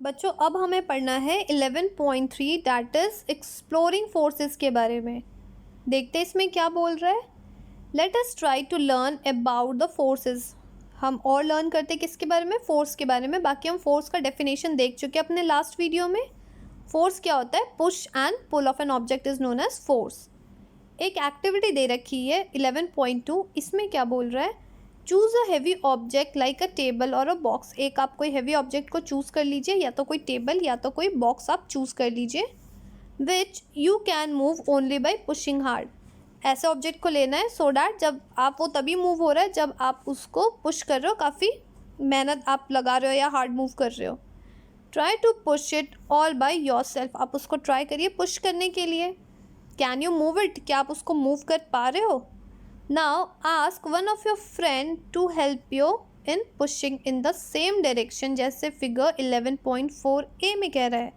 बच्चों अब हमें पढ़ना है 11.3 दैट इज एक्सप्लोरिंग फोर्सेस के बारे में। देखते हैं इसमें क्या बोल रहा है। Let us try to learn about the forces. हम और लर्न करते किसके बारे में? फोर्स के बारे में। बाकी हम फोर्स का डेफिनेशन देख चुके हैं अपने लास्ट वीडियो में। फोर्स क्या होता है? Push and pull of an object is known as force. एक एक्टिविटी दे रखी है 11.2। इसमें क्या बोल रहा है? Choose a heavy object like a table और अ बॉक्स। एक आप कोई हैवी ऑब्जेक्ट को चूज़ कर लीजिए, या तो कोई टेबल या तो कोई बॉक्स आप चूज़ कर लीजिए। Which you can move only by pushing hard. ऐसे ऑब्जेक्ट को लेना है सो डैट जब आप वो तभी मूव हो रहा है जब आप उसको पुश कर रहे हो, काफ़ी मेहनत आप लगा रहे हो या हार्ड मूव कर रहे हो। Try to push it all by yourself. आप उसको ट्राई करिए पुश करने के लिए। Can you move it? क्या आप उसको मूव कर पा रहे हो? Now ask one of your friend to help you in pushing in the same direction, जैसे फिगर 11.4 ए में कह रहा है।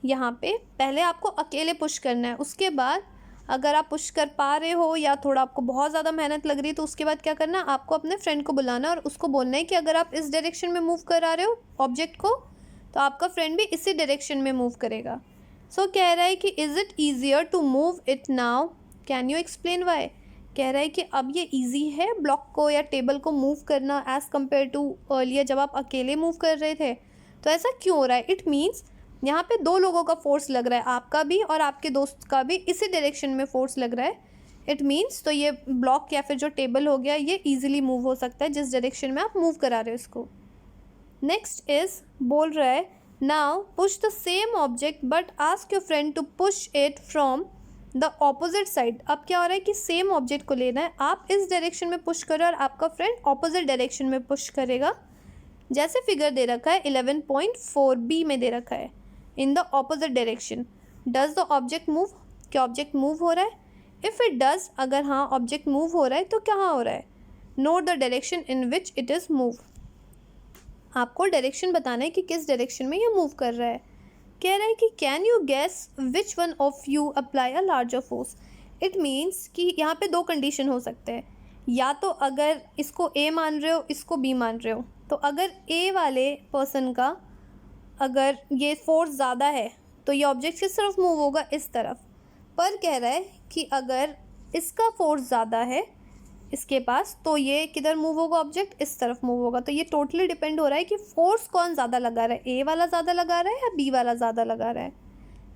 यहाँ पे पहले आपको अकेले पुश करना है, उसके बाद अगर आप पुश कर पा रहे हो या थोड़ा आपको बहुत ज़्यादा मेहनत लग रही है तो उसके बाद क्या करना है, आपको अपने फ्रेंड को बुलाना और उसको बोलना है कि अगर आप इस डायरेक्शन में मूव करा रहे हो ऑब्जेक्ट को तो आपका फ्रेंड भी इसी डायरेक्शन में मूव करेगा। सो कह रहा है कि is it easier to move it now, can you explain why. कह रहा है कि अब ये ईजी है ब्लॉक को या टेबल को मूव करना एज़ कम्पेयर टू अर्लियर जब आप अकेले मूव कर रहे थे। तो ऐसा क्यों हो रहा है? इट मीन्स यहाँ पे दो लोगों का फोर्स लग रहा है, आपका भी और आपके दोस्त का भी इसी डायरेक्शन में फोर्स लग रहा है। इट मीन्स तो ये ब्लॉक या फिर जो टेबल हो गया ये ईजिली मूव हो सकता है जिस डायरेक्शन में आप मूव करा रहे हो इसको। नेक्स्ट इज बोल रहा है now push the same object but ask your friend to push it from the opposite side. अब क्या हो रहा है कि सेम ऑब्जेक्ट को लेना है, आप इस डायरेक्शन में पुश करो और आपका फ्रेंड ऑपोजिट डायरेक्शन में पुश करेगा, जैसे फिगर दे रखा है 11.4 बी में दे रखा है। इन the opposite direction does the object move. क्या ऑब्जेक्ट मूव हो रहा है? इफ़ इट डज, अगर हाँ ऑब्जेक्ट मूव हो रहा है तो कहाँ हो रहा है? Note the direction in which it is move. आपको डायरेक्शन बताना है कि किस डायरेक्शन में ये मूव कर रहा है। कह रहा है कि can you guess which one of you apply a larger force. It means कि यहाँ पे दो कंडीशन हो सकते हैं, या तो अगर इसको ए मान रहे हो इसको बी मान रहे हो, तो अगर ए वाले पर्सन का अगर ये फोर्स ज़्यादा है तो ये ऑब्जेक्ट किस तरफ मूव होगा? इस तरफ। पर कह रहा है कि अगर इसका फोर्स ज़्यादा है इसके पास तो ये किधर मूव होगा? ऑब्जेक्ट इस तरफ मूव होगा। तो ये टोटली डिपेंड हो रहा है कि फोर्स कौन ज़्यादा लगा रहा है, ए वाला ज़्यादा लगा रहा है या बी वाला ज़्यादा लगा रहा है।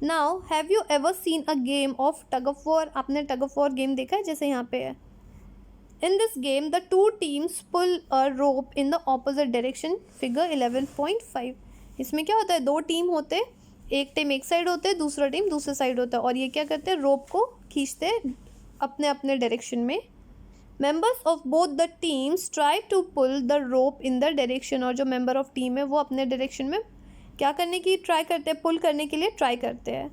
Now have you ever seen a game of tug of war. आपने टग ऑफ वॉर गेम देखा है? जैसे यहाँ पे है। In this game the two teams pull a rope in the opposite direction, figure 11.5। इसमें क्या होता है? दो टीम होते, एक टीम एक साइड होते हैं दूसरा टीम दूसरे साइड होता है, और ये क्या करते हैं? रोप को खींचते हैं अपने अपने डायरेक्शन में। Members of both the teams try to pull the rope in the direction. और जो मेंबर ऑफ टीम है वो अपने डायरेक्शन में क्या करने की ट्राई करते हैं? पुल करने के लिए ट्राई करते हैं।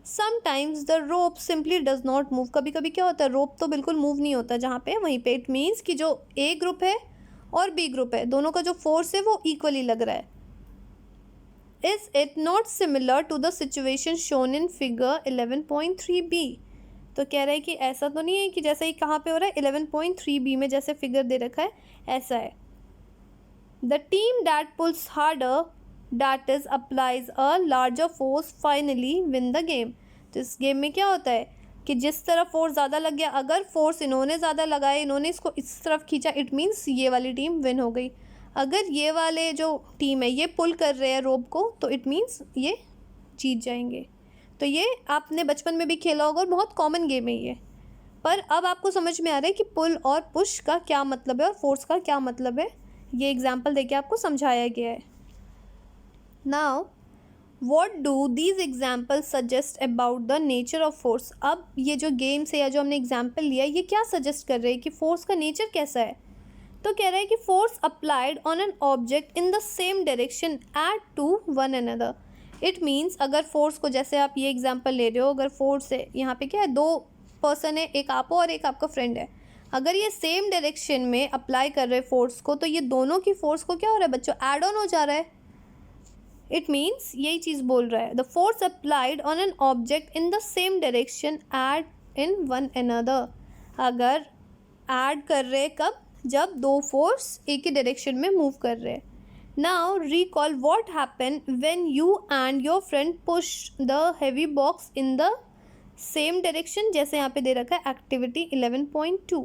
Sometimes the rope simply does not move. कभी कभी क्या होता है? रोप तो बिल्कुल मूव नहीं होता जहाँ पे वहीं पे। इट मीन्स कि जो ए ग्रुप है और बी ग्रुप है दोनों का जो फोर्स है वो इक्वली लग रहा है। Is it not similar to the situation shown in figure 11.3 B. तो कह रहा है कि ऐसा तो नहीं है कि जैसे ही कहाँ पे हो रहा है 11.3 बी में जैसे फिगर दे रखा है ऐसा है। The team that pools harder that is applies a larger force finally win the game. तो इस गेम में क्या होता है कि जिस तरफ फोर्स ज़्यादा लग गया, अगर फोर्स इन्होंने ज़्यादा लगाया, इन्होंने इसको इस तरफ खींचा, इट मीन्स ये वाली टीम विन हो गई। अगर ये वाले जो टीम है ये पुल कर रहे हैं रोप को तो इट मीन्स ये जीत जाएंगे। तो ये आपने बचपन में भी खेला होगा और बहुत कॉमन गेम है ये। पर अब आपको समझ में आ रहा है कि पुल और पुश का क्या मतलब है और फोर्स का क्या मतलब है। ये एग्जाम्पल देके आपको समझाया गया है। Now what do these example suggest about the nature of force. अब ये जो गेम्स है या जो हमने एग्जाम्पल लिया ये क्या सजेस्ट कर रहे हैं कि फोर्स का नेचर कैसा है। तो कह रहा है कि force applied on an object in the same direction add to one another. It means अगर फोर्स को, जैसे आप ये एग्जांपल ले रहे हो, अगर फोर्स है यहाँ पे क्या है, दो पर्सन है, एक आप हो और एक आपका फ्रेंड है, अगर ये सेम डायरेक्शन में अप्लाई कर रहे फोर्स को तो ये दोनों की फोर्स को क्या हो रहा है बच्चों? एड ऑन हो जा रहा है। इट मीन्स यही चीज़ बोल रहा है, the force applied on an object in the same direction add in one another. अगर ऐड कर रहे कब? जब दो फोर्स एक ही डायरेक्शन में मूव कर रहे हैं। Now recall what happened when you and your friend push the heavy box in the same direction. जैसे यहाँ पे दे रखा है एक्टिविटी 11.2,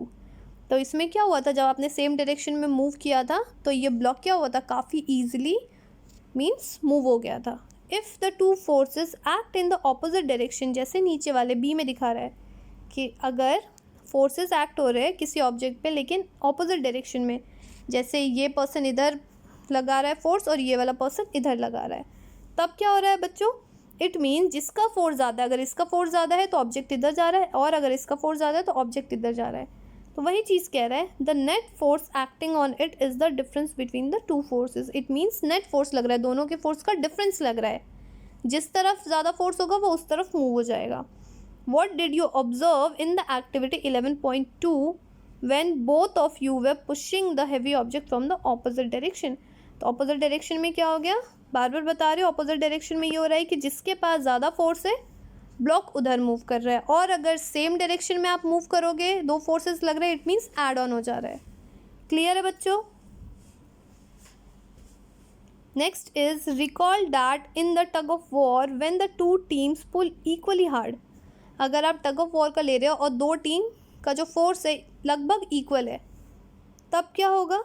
तो इसमें क्या हुआ था, जब आपने सेम डायरेक्शन में मूव किया था तो ये ब्लॉक क्या हुआ था, काफ़ी ईजिली मीन्स मूव हो गया था. If the two forces act in the opposite direction, जैसे नीचे वाले बी में दिखा रहा है कि अगर फोर्सेस एक्ट हो रहे हैं किसी ऑब्जेक्ट पे लेकिन ऑपोजिट डायरेक्शन में, जैसे ये पर्सन इधर लगा रहा है फोर्स और ये वाला पर्सन इधर लगा रहा है, तब क्या हो रहा है बच्चों, इट मीन जिसका फोर्स ज़्यादा है, अगर इसका फोर्स ज़्यादा है तो ऑब्जेक्ट इधर जा रहा है, और अगर इसका फोर्स ज़्यादा है तो ऑब्जेक्ट इधर जा रहा है. तो वही चीज़ कह रहा है, the net force acting on it is the difference between the two forces. It means net force लग रहा है, दोनों के फोर्स का डिफरेंस लग रहा है, जिस तरफ ज़्यादा फोर्स होगा वो उस तरफ मूव हो जाएगा. What did you observe in the activity 11.2 when both of you were pushing the heavy object from the opposite direction? तो opposite direction में क्या हो गया, बार बार बता रहे हो, opposite direction में ये हो रहा है कि जिसके पास ज़्यादा फोर्स है ब्लॉक उधर मूव कर रहा है, और अगर सेम डायरेक्शन में आप मूव करोगे, दो फोर्सेस लग रहे हैं, इट मीन्स एड ऑन हो जा रहा है. क्लियर है बच्चों? Next is recall that in the tug of war when the two teams pull equally hard. अगर आप टग ऑफ वॉर का ले रहे हो और दो टीम का जो फोर्स है लगभग इक्वल है, तब क्या होगा,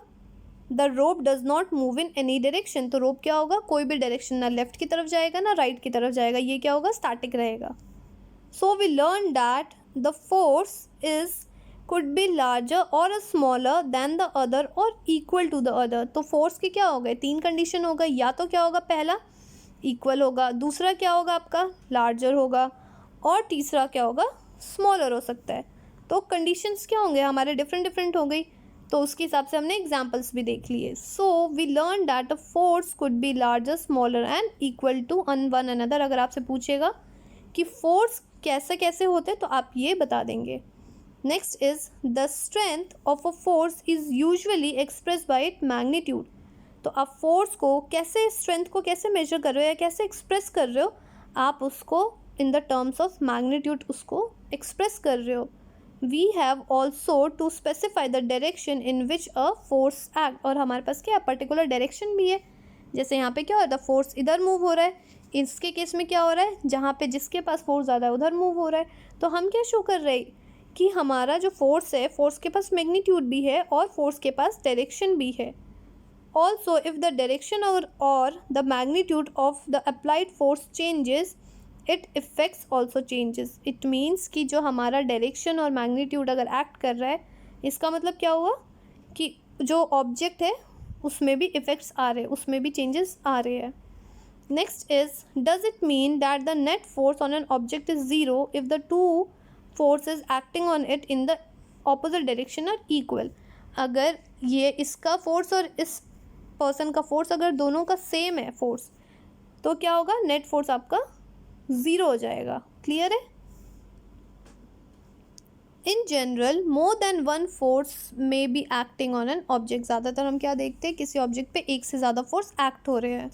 the rope does not move in any direction. तो रोप क्या होगा, कोई भी डायरेक्शन, ना लेफ्ट की तरफ जाएगा ना राइट की तरफ जाएगा, ये क्या होगा, स्टैटिक रहेगा. So we learn that the force is could be larger और स्मॉलर दैन द अदर और इक्वल टू द अदर. तो फोर्स के क्या हो गए, तीन कंडीशन हो गए, या तो क्या होगा, पहला इक्वल होगा, दूसरा क्या होगा आपका लार्जर होगा, और तीसरा क्या होगा, स्मॉलर हो सकता है. तो कंडीशंस क्या होंगे हमारे, डिफरेंट डिफरेंट हो गई, तो उसके हिसाब से हमने एग्जांपल्स भी देख लिए. So we learn that a force could be larger, smaller and equal to one another. अगर आपसे पूछेगा कि फोर्स कैसे कैसे होते तो आप ये बता देंगे. Next is the strength of a force is usually express bye it magnitude. तो आप फोर्स को कैसे, स्ट्रेंथ को कैसे मेजर कर रहे हो या कैसे एक्सप्रेस कर रहे हो, आप उसको in the terms of magnitude उसको एक्सप्रेस कर रहे हो. We have also to specify the direction in which a force act. और हमारे पास क्या पर्टिकुलर डायरेक्शन भी है, जैसे यहाँ पे क्या हो रहा है, फोर्स इधर मूव हो रहा है, इसके केस में क्या हो रहा है, जहाँ पे जिसके पास फोर्स ज़्यादा है उधर मूव हो रहा है. तो हम क्या शो कर रहे हैं कि हमारा जो फोर्स है, फोर्स के पास मैग्नीट्यूड भी है और फोर्स के पास डायरेक्शन भी है. ऑल्सो इफ़ द डायरेक्शन और the magnitude of the applied force changes, it effects also changes. It means कि जो हमारा डायरेक्शन और मैग्नीट्यूड अगर एक्ट कर रहा है, इसका मतलब क्या हुआ कि जो ऑब्जेक्ट है उसमें भी इफेक्ट्स आ रहे हैं, उसमें भी चेंजेस आ रहे हैं. Next is, does it mean that the net force on an object is zero if the two forces acting on it in the opposite direction are equal. अगर ये इसका फोर्स और इस पर्सन का फोर्स अगर दोनों का सेम है फोर्स, तो क्या होगा, नेट फोर्स आपका ज़ीरो हो जाएगा. क्लियर है? In general more than one force may be acting on an object. ज़्यादातर हम क्या देखते हैं, किसी ऑब्जेक्ट पे एक से ज़्यादा फोर्स एक्ट हो रहे हैं.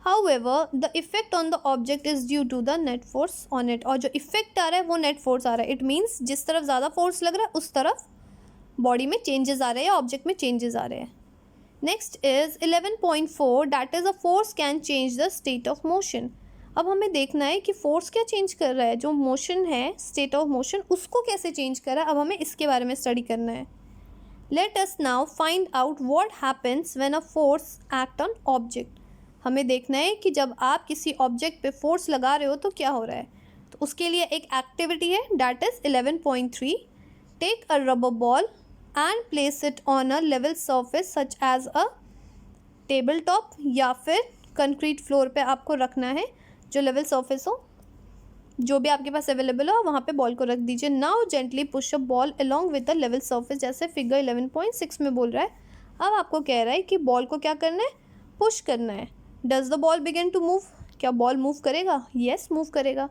However the effect on the object is due to the net force on it. और जो इफेक्ट आ रहा है वो नेट फोर्स आ रहा है. इट मीन्स जिस तरफ ज़्यादा फोर्स लग रहा है उस तरफ बॉडी में चेंजेस आ रहे हैं या ऑब्जेक्ट में चेंजेस आ रहे हैं. Next is 11.4, that is a force can change the state of motion. अब हमें देखना है कि फोर्स क्या चेंज कर रहा है, जो मोशन है, स्टेट ऑफ मोशन, उसको कैसे चेंज कर रहा है. अब हमें इसके बारे में स्टडी करना है. Let us now find out what happens when a force act on object. हमें देखना है कि जब आप किसी ऑब्जेक्ट पे फोर्स लगा रहे हो तो क्या हो रहा है. तो उसके लिए एक एक्टिविटी है, that is 11.3. Take a rubber ball and place it on a level surface such as a table top, या फिर कंक्रीट फ्लोर पे आपको रखना है, जो लेवल सरफेस हो, जो भी आपके पास अवेलेबल हो वहाँ पे बॉल को रख दीजिए. Now gently push a ball along with the level surface, जैसे फिगर 11.6 में बोल रहा है. अब आपको कह रहा है कि बॉल को क्या करना है, पुश करना है. Does the ball begin to move. क्या बॉल मूव करेगा? यस, मूव करेगा.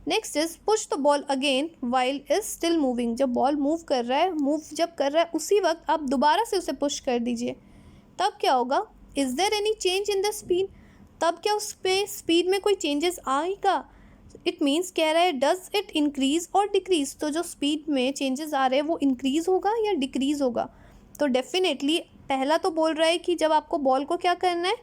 Next is push the ball again while is still moving. जब बॉल मूव कर रहा है, मूव जब कर रहा है उसी वक्त आप दोबारा से उसे पुश कर दीजिए. तब क्या होगा, is there any change in the speed. तब क्या उस पर स्पीड में कोई चेंजेस आएगा. इट मीन्स कह रहा है डज इट इंक्रीज और डिक्रीज. तो जो स्पीड में चेंजेस आ रहे हैं वो इंक्रीज होगा या डिक्रीज होगा. तो डेफिनेटली पहला तो बोल रहा है कि जब आपको बॉल को क्या करना है,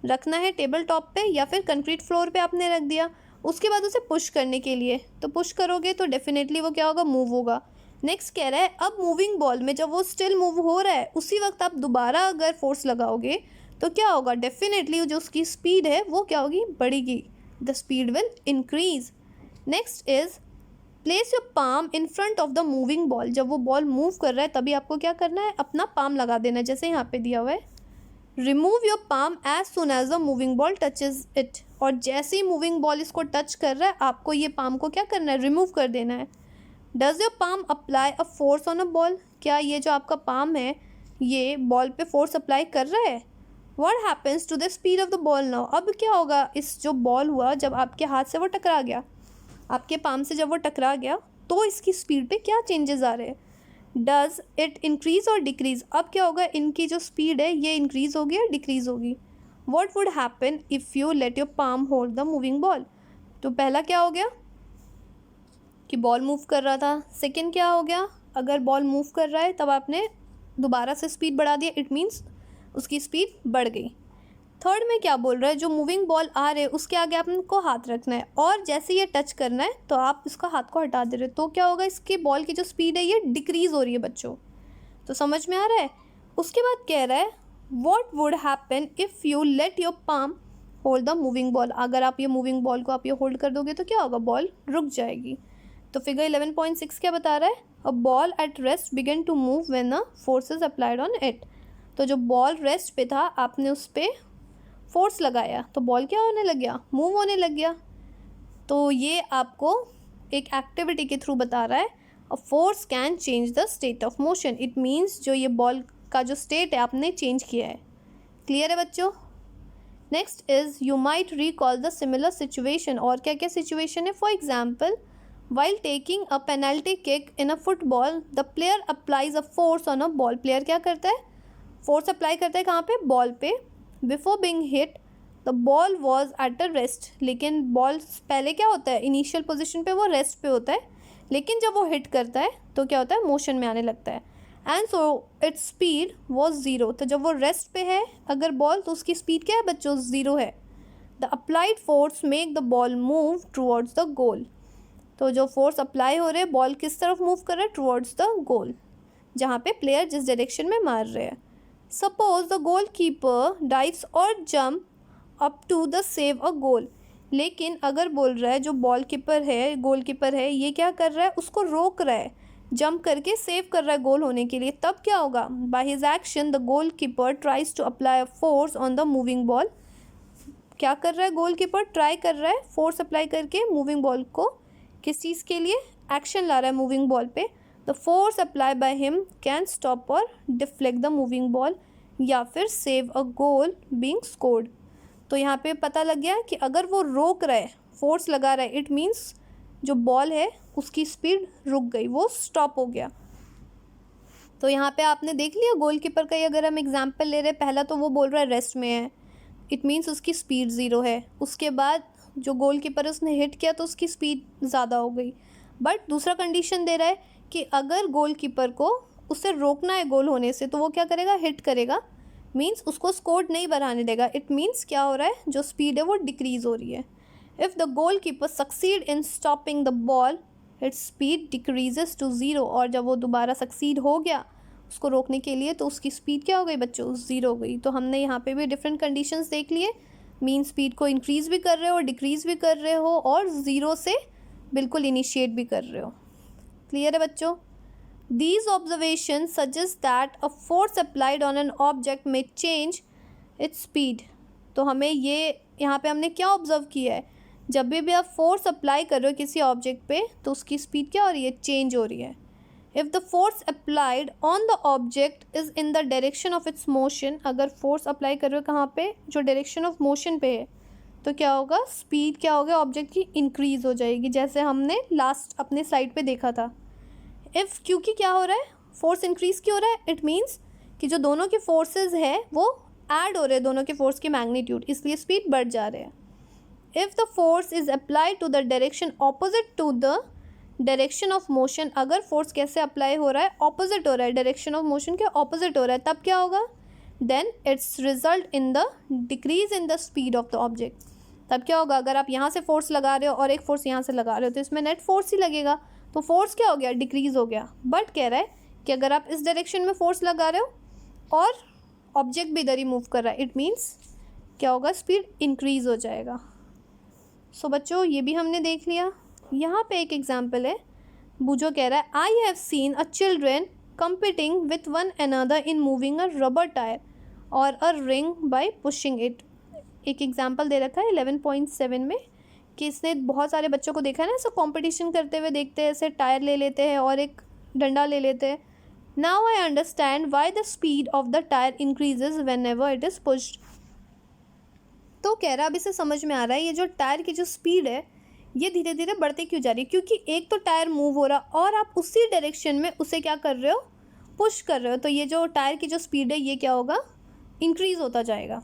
रखना है टेबल टॉप पे या फिर कंक्रीट फ्लोर पे आपने रख दिया, उसके बाद उसे पुश करने के लिए, तो पुश करोगे तो डेफिनेटली वो क्या होगा, मूव होगा। नेक्स्ट कह रहा है अब मूविंग बॉल में जब वो स्टिल मूव हो रहा है उसी वक्त आप दोबारा अगर फोर्स लगाओगे तो क्या होगा, डेफिनेटली जो उसकी स्पीड है वो क्या होगी, बढ़ेगी, the speed will increase. Next is place your palm in front of the moving ball. जब वो बॉल मूव कर रहा है तभी आपको क्या करना है, अपना पाम लगा देना है, जैसे यहाँ पे दिया हुआ है। Remove your palm as soon as the moving ball touches it. और जैसे ही मूविंग बॉल इसको टच कर रहा है आपको ये पाम को क्या करना है, रिमूव कर देना है। Does your palm apply a force on a ball. क्या ये जो आपका पाम है ये बॉल पे फोर्स अप्लाई कर रहा है। What happens to the speed of the ball now. अब क्या होगा, इस जो बॉल हुआ जब आपके हाथ से वो टकरा गया, आपके पाम से जब वो टकरा गया तो इसकी स्पीड पे क्या चेंजेस आ रहे हैं। डज इट इंक्रीज और डिक्रीज। अब क्या होगा, इनकी जो स्पीड है ये इंक्रीज होगी या डिक्रीज होगी। What would happen if you let your palm hold the moving ball. तो पहला क्या हो गया कि बॉल मूव कर रहा था। सेकेंड क्या हो गया, अगर बॉल मूव कर रहा है तब आपने दोबारा से स्पीड बढ़ा दिया, इट मीन्स उसकी स्पीड बढ़ गई। थर्ड में क्या बोल रहा है, जो मूविंग बॉल आ रहे हैं उसके आगे आपको हाथ रखना है और जैसे ये टच करना है तो आप इसका हाथ को हटा दे रहे हो, तो क्या होगा, इसके बॉल की जो स्पीड है ये डिक्रीज हो रही है बच्चों। तो समझ में आ रहा है। उसके बाद कह रहा है what would happen if you let your palm hold the moving ball. अगर आप ये मूविंग बॉल को आप ये होल्ड कर दोगे तो क्या होगा, बॉल रुक जाएगी। तो फिगर 11.6 क्या बता रहा है, a ball at rest began to move when a force is applied on it. तो जो बॉल रेस्ट पे था आपने उस पर फोर्स लगाया तो बॉल क्या होने लग गया, मूव होने लग गया। तो ये आपको एक एक्टिविटी के थ्रू बता रहा है अ force can change the state of motion. It means जो ये बॉल का जो स्टेट है आपने चेंज किया है। क्लियर है बच्चों। Next is you might recall the similar situation. और क्या क्या सिचुएशन है, for example while taking a penalty kick in a football the player applies a force on a ball. Player क्या करता है, फोर्स अप्लाई करता है कहाँ पे, बॉल पे। Before being hit the ball was at a rest. लेकिन ball पहले क्या होता है, इनिशियल पोजिशन पे वो रेस्ट पे होता है, लेकिन जब वो हिट करता है तो क्या होता है, मोशन में आने लगता है। And so its speed was zero. तो जब वो रेस्ट पे है अगर बॉल, तो उसकी स्पीड क्या है बच्चों, ज़ीरो है। The applied force make the ball move towards the goal. तो जो फोर्स अप्लाई हो रहे हैं बॉल किस तरफ मूव कर रहा है, टूवर्ड्स द गोल, जहाँ पे प्लेयर जिस डायरेक्शन में मार रहे हैं। Suppose the goal keeper dives और jump up to the save a goal. लेकिन अगर बोल रहा है जो बॉल कीपर है, गोल कीपर है, ये क्या कर रहा है, उसको रोक रहा है, जंप करके सेव कर रहा है गोल होने के लिए, तब क्या होगा, by his action the goal keeper tries to apply a force on the moving ball. क्या कर रहा है गोल कीपर, ट्राई कर रहा है फोर्स अप्लाई करके मूविंग बॉल को, किस चीज़ के लिए, एक्शन ला रहा है मूविंग बॉल पे। The force apply by him can stop और डिफ्लेक्ट द मूविंग बॉल या फिर save a goal being scored. तो यहाँ पे पता लग गया कि अगर वो रोक रहा है, फोर्स लगा रहा है, इट मीन्स जो बॉल है उसकी स्पीड रुक गई, वो स्टॉप हो गया। तो यहाँ पे आपने देख लिया गोलकीपर का ही अगर हम एग्जांपल ले रहे हैं, पहला तो वो बोल रहा है रेस्ट में है, इट मीन्स उसकी स्पीड ज़ीरो है। उसके बाद जो गोलकीपर है उसने हिट किया तो उसकी स्पीड ज़्यादा हो गई। बट दूसरा कंडीशन दे रहा है कि अगर गोलकीपर को उसे रोकना है गोल होने से तो वो क्या करेगा, हिट करेगा, मीन्स उसको स्कोर नहीं बढ़ाने देगा। इट मीन्स क्या हो रहा है, जो स्पीड है वो डिक्रीज़ हो रही है। If the goal keeper succeed in stopping the ball its speed decreases to zero. और जब वो दोबारा सक्सीड हो गया उसको रोकने के लिए तो उसकी स्पीड क्या हो गई बच्चों, ज़ीरो हो गई। तो हमने यहाँ पे भी डिफरेंट कंडीशंस देख लिए, मीन स्पीड को इंक्रीज़ भी कर रहे हो, डिक्रीज़ भी कर रहे हो और ज़ीरो से बिल्कुल इनिशिएट भी कर रहे हो। क्लियर है बच्चों। These observations suggest that a force applied on an object may change its speed। तो हमें ये यहाँ पे हमने क्या ऑब्जर्व किया है, जब भी आप फोर्स अप्लाई कर रहे हो किसी ऑब्जेक्ट पे तो उसकी स्पीड क्या हो रही है, चेंज हो रही है। If the force applied on the object is in the direction of its motion. अगर फोर्स अप्लाई कर रहे हो कहाँ पे, जो डायरेक्शन ऑफ मोशन पे है, तो क्या होगा, स्पीड क्या होगा ऑब्जेक्ट की, इंक्रीज़ हो जाएगी, जैसे हमने लास्ट अपने स्लाइड पे देखा था। इफ़, क्योंकि क्या हो रहा है, फोर्स इंक्रीज़ क्यों हो रहा है, इट मीन्स कि जो दोनों के फोर्सेस है वो ऐड हो रहे हैं, दोनों के फोर्स की मैग्नीट्यूड, इसलिए स्पीड बढ़ जा रहे हैं। If the force is apply to the direction opposite to the direction of motion. अगर फोर्स कैसे अप्लाई हो रहा है, ऑपोजिट हो रहा है, डायरेक्शन ऑफ मोशन के ऑपोजिट हो रहा है, तब क्या होगा, then its result in the decrease in the speed of the object. तब क्या होगा, अगर आप यहाँ से फोर्स लगा रहे हो और एक फोर्स यहाँ से लगा रहे हो तो इसमें नेट फोर्स ही लगेगा, तो फोर्स क्या हो गया, डिक्रीज हो गया। बट कह रहा है कि अगर आप इस डायरेक्शन में फोर्स लगा रहे हो और ऑब्जेक्ट भी इधर ही मूव कर रहा है, इट मीन्स क्या होगा, स्पीड इंक्रीज हो जाएगा। सो बच्चों ये भी हमने देख लिया। यहाँ पे एक एग्जाम्पल है, बूजो कह रहा है I have seen a children competing with one another in moving a rubber tire or a ring by pushing it। एक एग्जाम्पल दे रखा है 11.7 में कि इसने बहुत सारे बच्चों को देखा है ना, ऐसा कंपटीशन करते हुए देखते हैं, ऐसे टायर ले लेते हैं और एक डंडा ले लेते हैं। Now I understand why the speed of the tyre increases when ever it is pushed. तो कह रहा है अब इसे समझ में आ रहा है ये जो टायर की जो स्पीड है ये धीरे धीरे बढ़ते क्यों जा रही है, क्योंकि एक तो टायर मूव हो रहा और आप उसी डायरेक्शन में उसे क्या कर रहे हो, पुश कर रहे हो, तो ये जो टायर की जो स्पीड है ये क्या होगा, इंक्रीज होता जाएगा।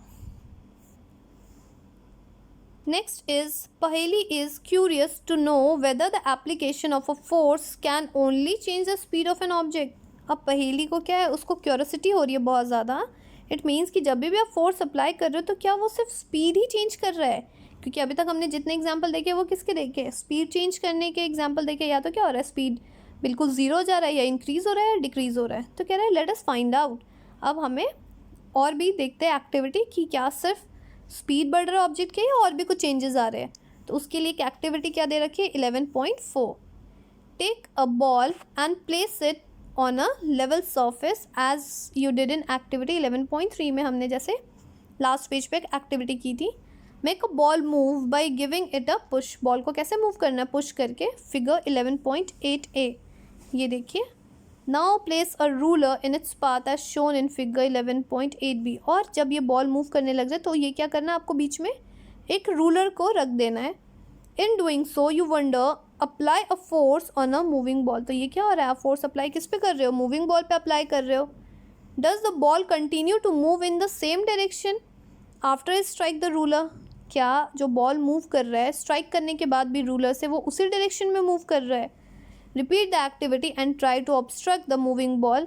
Next is Paheli is curious to know whether the application of a force can only change the speed of an object. अब पहेली को क्या है, उसको क्यूरियोसिटी हो रही है बहुत ज़्यादा। इट मीन्स कि जब भी आप फोर्स अप्लाई कर रहे हो तो क्या वो सिर्फ स्पीड ही चेंज कर रहा है, क्योंकि अभी तक हमने जितने एग्जाम्पल देखे वो किसके देखे, स्पीड चेंज करने के एग्जाम्पल देखे। या तो क्या हो रहा है, स्पीड बिल्कुल ज़ीरो जा रहा है, या इंक्रीज़ हो रहा है या डिक्रीज़ हो रहा है। तो कह रहा है लेट अस फाइंड आउट। अब हमें और भी देखते हैं एक्टिविटी कि क्या सिर्फ स्पीड बढ़ रहा है ऑब्जेक्ट के या और भी कुछ चेंजेस आ रहे हैं। तो उसके लिए एक एक्टिविटी क्या दे रखी है, 11.4 take a ball and place it on a level surface as you did in activity 11.3 में हमने जैसे लास्ट पेज पे एक एक्टिविटी की थी। Make a ball move by giving it a push. Ball को कैसे मूव करना है, पुश करके। फिगर 11.8a ये देखिए। Now place a ruler in its path as shown in figure 11.8b। और जब ये बॉल मूव करने लग जाए तो ये क्या करना है, आपको बीच में एक रूलर को रख देना है। In doing so you wonder apply a force on a moving ball. तो ये क्या हो रहा है, आप फोर्स अप्लाई किस पे कर रहे हो, मूविंग बॉल पे अप्लाई कर रहे हो। Does the ball continue to move in the same direction after strike the ruler. क्या जो बॉल मूव कर रहा है स्ट्राइक करने के बाद भी रूलर से वो उसी डायरेक्शन में मूव कर रहा है। Repeat the activity and try to obstruct the moving ball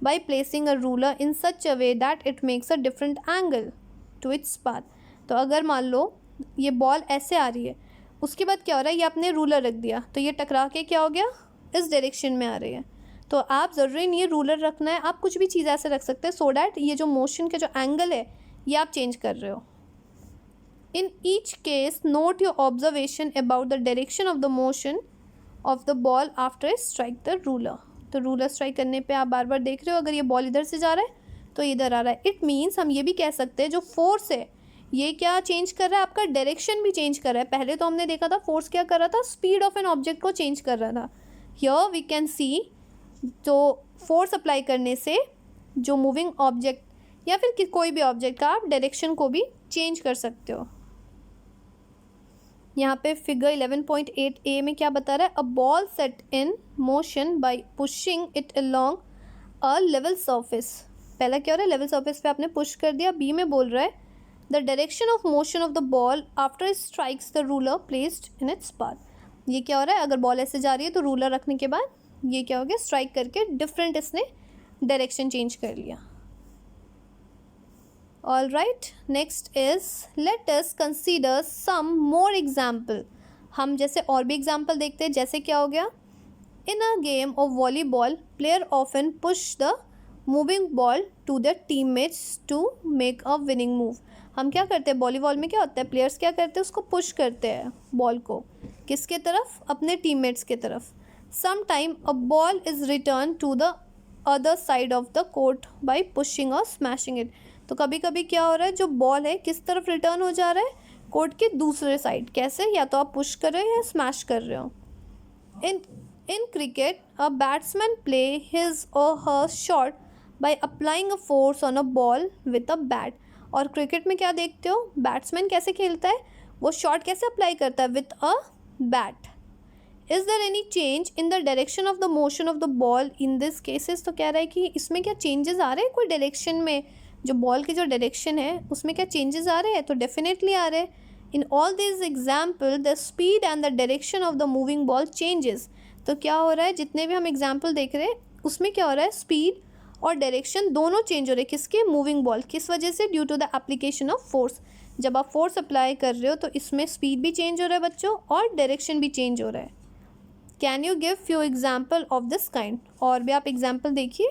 by placing a ruler in such a way that it makes a different angle to its path. तो अगर मान लो ये बॉल ऐसे आ रही है, उसके बाद क्या हो रहा है, ये आपने रूलर रख दिया तो ये टकरा के क्या हो गया, इस डायरेक्शन में आ रही है। तो आप ज़रूरी नहीं है रूलर रखना है, आप कुछ भी चीज़ ऐसे रख सकते हैं सो डैट ये जो मोशन का जो एंगल है ये आप चेंज कर रहे हो। In each case, note your observation about the direction of the motion of the ball after it strike the ruler। तो रूलर स्ट्राइक करने पे आप बार बार देख रहे हो, अगर ये बॉल इधर से जा रहा है तो इधर आ रहा है। इट मीन्स हम ये भी कह सकते हैं जो फोर्स है ये क्या चेंज कर रहा है, आपका डायरेक्शन भी चेंज कर रहा है। पहले तो हमने देखा था फोर्स क्या कर रहा था, स्पीड ऑफ एन ऑब्जेक्ट को चेंज कर रहा था। हियर वी कैन सी जो फोर्स अप्लाई करने से जो मूविंग ऑब्जेक्ट या फिर कोई भी ऑब्जेक्ट का आप डायरेक्शन को भी चेंज कर सकते हो। यहाँ पे फिगर 11.8a में क्या बता रहा है, a ball set in motion bye pushing it along a level surface. पहला क्या हो रहा है, लेवल सरफेस पे आपने पुश कर दिया। बी में बोल रहा है the direction of motion of the ball after it strikes the ruler placed in its path. ये क्या हो रहा है, अगर बॉल ऐसे जा रही है तो रूलर रखने के बाद ये क्या हो गया, स्ट्राइक करके डिफरेंट इसने डायरेक्शन चेंज कर लिया। All right, next is let us consider some more example। हम जैसे और भी एग्जाम्पल देखते हैं, जैसे क्या हो गया, in a game of volleyball player often push the moving ball to their teammates to make a winning move। हम क्या करते हैं, वॉलीबॉल में क्या होता है, प्लेयर्स क्या करते हैं, उसको पुश करते हैं बॉल को, किसके तरफ, अपने टीममेट्स के तरफ। Sometime a ball is returned to the other side of the court by pushing or smashing it। तो कभी कभी क्या हो रहा है, जो बॉल है किस तरफ रिटर्न हो जा रहा है, कोर्ट के दूसरे साइड। कैसे, या तो आप पुश कर रहे हो या स्मैश कर रहे हो। In cricket a batsman play his or her shot by applying a force on a ball with a bat. और क्रिकेट में क्या देखते हो, बैट्समैन कैसे खेलता है, वो शॉट कैसे अप्लाई करता है, with a bat. Is there any change in the direction of the motion of the ball in this cases. तो कह रहा है कि इसमें क्या चेंजेस आ रहे हैं, कोई डायरेक्शन में, जो बॉल की जो डायरेक्शन है उसमें क्या चेंजेस आ रहे हैं, तो डेफिनेटली आ रहे हैं। In all this example the speed and the direction of the moving ball changes. तो क्या हो रहा है, जितने भी हम एग्जाम्पल देख रहे हैं उसमें क्या हो रहा है, स्पीड और डायरेक्शन दोनों चेंज हो रहे हैं। किसके? Moving ball. किस वजह से? Due to the application of force. जब आप फोर्स अप्लाई कर रहे हो तो इसमें स्पीड भी चेंज हो रहा है बच्चों और डायरेक्शन भी चेंज हो रहा है। Can you give few example of this kind? और भी आप एग्जाम्पल देखिए।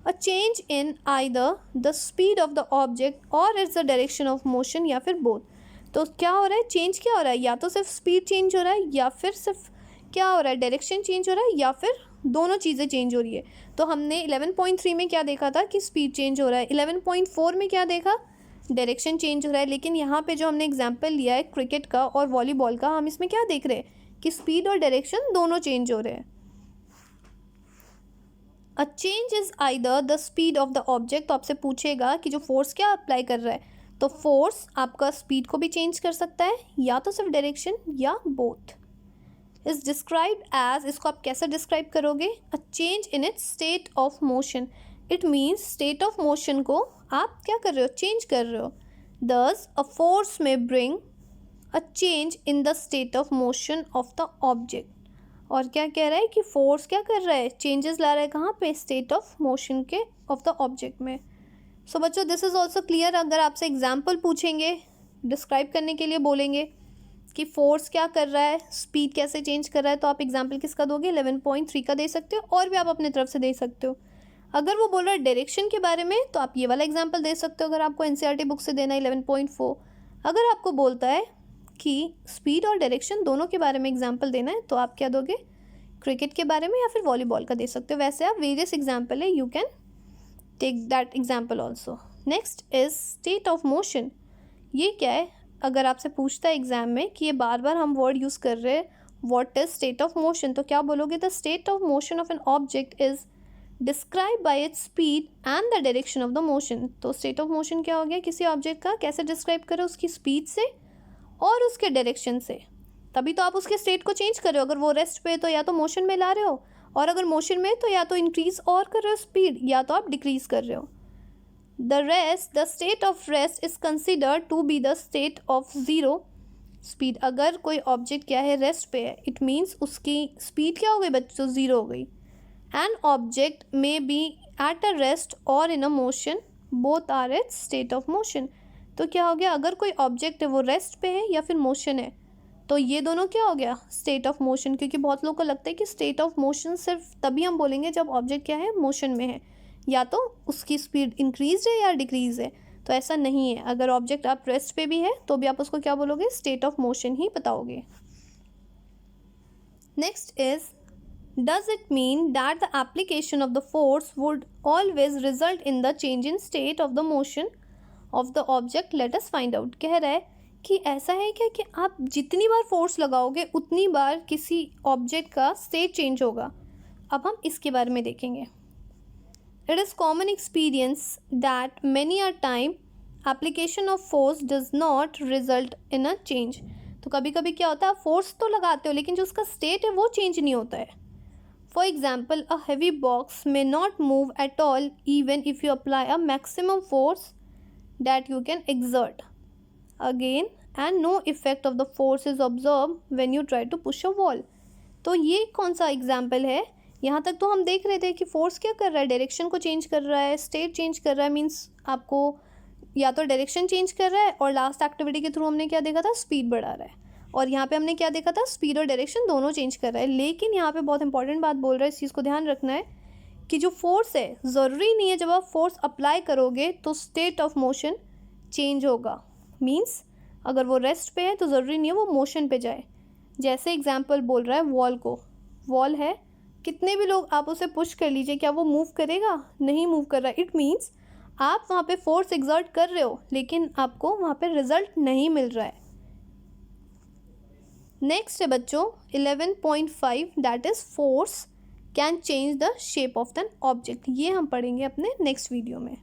A change in either the speed of the object or its the direction of motion, या फिर बोथ। तो क्या हो रहा है? चेंज क्या हो रहा है? या तो सिर्फ स्पीड चेंज हो रहा है, या फिर सिर्फ क्या हो रहा है? डायरेक्शन चेंज हो रहा है, या फिर दोनों चीज़ें चेंज हो रही है। तो हमने 11.3 में क्या देखा था कि स्पीड चेंज हो रहा है। 11.4 में क्या देखा? डायरेक्शन चेंज हो रहा है। लेकिन यहाँ पे जो हमने एग्जाम्पल लिया है क्रिकेट का और वॉलीबॉल का, हम इसमें क्या देख रहे हैं कि स्पीड और डायरेक्शन दोनों चेंज हो रहे हैं। A change is either the speed of the object. तो आपसे पूछेगा कि जो फोर्स क्या अप्लाई कर रहा है, तो फोर्स आपका स्पीड को भी चेंज कर सकता है, या तो सिर्फ डायरेक्शन या बोथ। इज डिस्क्राइब एज, इसको आप कैसे डिस्क्राइब करोगे? अ change in its state of motion. It means state of motion को आप क्या कर रहे हो? चेंज कर रहे हो। दस अ फोर्स में bring a change in the state of motion of the object. और क्या कह रहा है कि फोर्स क्या कर रहा है? चेंजेस ला रहा है। कहाँ पे? स्टेट ऑफ मोशन के ऑफ द ऑब्जेक्ट में। सो बच्चों दिस इज ऑल्सो क्लियर। अगर आपसे एग्जाम्पल पूछेंगे, डिस्क्राइब करने के लिए बोलेंगे कि फोर्स क्या कर रहा है, स्पीड कैसे चेंज कर रहा है, तो आप एग्जाम्पल किसका दोगे? 11.3 का दे सकते हो, और भी आप अपने तरफ से दे सकते हो। अगर वो बोल रहा है डायरेक्शन के बारे में, तो आप ये वाला एग्जाम्पल दे सकते हो अगर आपको एनसीईआरटी बुक से देना है 11.4। अगर आपको बोलता है कि स्पीड और डायरेक्शन दोनों के बारे में एग्जाम्पल देना है, तो आप क्या दोगे? क्रिकेट के बारे में या फिर वॉलीबॉल का दे सकते हो। वैसे आप वेरियस एग्जाम्पल है, you can take that example also. Next is state of motion. ये क्या है? अगर आपसे पूछता है एग्जाम में कि ये बार बार हम वर्ड यूज़ कर रहे हैं, what is state of motion, तो क्या बोलोगे? The state of motion of an object is describe by its speed and the direction of the motion. तो स्टेट ऑफ मोशन क्या हो गया? किसी ऑब्जेक्ट का कैसे डिस्क्राइब करो? उसकी स्पीड से और उसके डायरेक्शन से। तभी तो आप उसके स्टेट को चेंज कर रहे हो। अगर वो रेस्ट पे है तो या तो मोशन में ला रहे हो, और अगर मोशन में तो या तो इंक्रीज और कर रहे हो स्पीड, या तो आप डिक्रीज कर रहे हो। The state of rest is considered to be the state of zero speed. अगर कोई ऑब्जेक्ट क्या है? रेस्ट पे है, इट मीन्स उसकी स्पीड क्या हो गई बच्चों? ज़ीरो हो गई। An object may be at a rest or in a motion, both or its state of motion. तो क्या हो गया? अगर कोई ऑब्जेक्ट है वो रेस्ट पे है या फिर मोशन है, तो ये दोनों क्या हो गया? State of motion. क्योंकि बहुत लोगों को लगता है कि स्टेट ऑफ मोशन सिर्फ तभी हम बोलेंगे जब ऑब्जेक्ट क्या है? मोशन में है, या तो उसकी स्पीड इंक्रीज है या डिक्रीज है। तो ऐसा नहीं है। अगर ऑब्जेक्ट आप रेस्ट पे भी है तो भी आप उसको क्या बोलोगे? स्टेट ऑफ मोशन ही बताओगे। Next is, does it mean that the application of the force would always result in the change in state of the motion of the object? Let us find out. कह रहा है कि ऐसा है क्या कि आप जितनी बार फोर्स लगाओगे उतनी बार किसी ऑब्जेक्ट का स्टेट चेंज होगा। अब हम इसके बारे में देखेंगे। It is common experience that many a time application of force does not result in a change। तो कभी कभी क्या होता है? आप फोर्स तो लगाते हो लेकिन जो उसका स्टेट है वो चेंज नहीं होता है। For example, a heavy box may not move at all even if you apply a maximum force that you can exert again and no effect of the force is observe when you try to push a wall. तो ये कौन सा example है? यहाँ तक तो हम देख रहे थे कि फोर्स क्या कर रहा है? डायरेक्शन को चेंज कर रहा है, स्टेट चेंज कर रहा है। मीन्स आपको या तो डायरेक्शन चेंज कर रहा है, और लास्ट एक्टिविटी के थ्रू हमने क्या देखा था? स्पीड बढ़ा रहा है। और यहाँ पे हमने क्या देखा था? स्पीड और डायरेक्शन दोनों चेंज कर रहा है। लेकिन यहाँ पे बहुत इंपॉर्टेंट बात बोल रहा है, इस चीज़ को ध्यान रखना है कि जो फोर्स है, ज़रूरी नहीं है जब आप फोर्स अप्लाई करोगे तो स्टेट ऑफ मोशन चेंज होगा। मीन्स अगर वो रेस्ट पे है तो ज़रूरी नहीं है वो मोशन पे जाए। जैसे एग्जाम्पल बोल रहा है वॉल को, वॉल है, कितने भी लोग आप उसे पुश कर लीजिए, क्या वो मूव करेगा? नहीं मूव कर रहा है। इट मीन्स आप वहाँ पे फोर्स एग्जर्ट कर रहे हो लेकिन आपको वहाँ पे रिजल्ट नहीं मिल रहा है। नेक्स्ट है बच्चों 11.5, that is force can change the shape of an object. ये हम पढ़ेंगे अपने नेक्स्ट वीडियो में।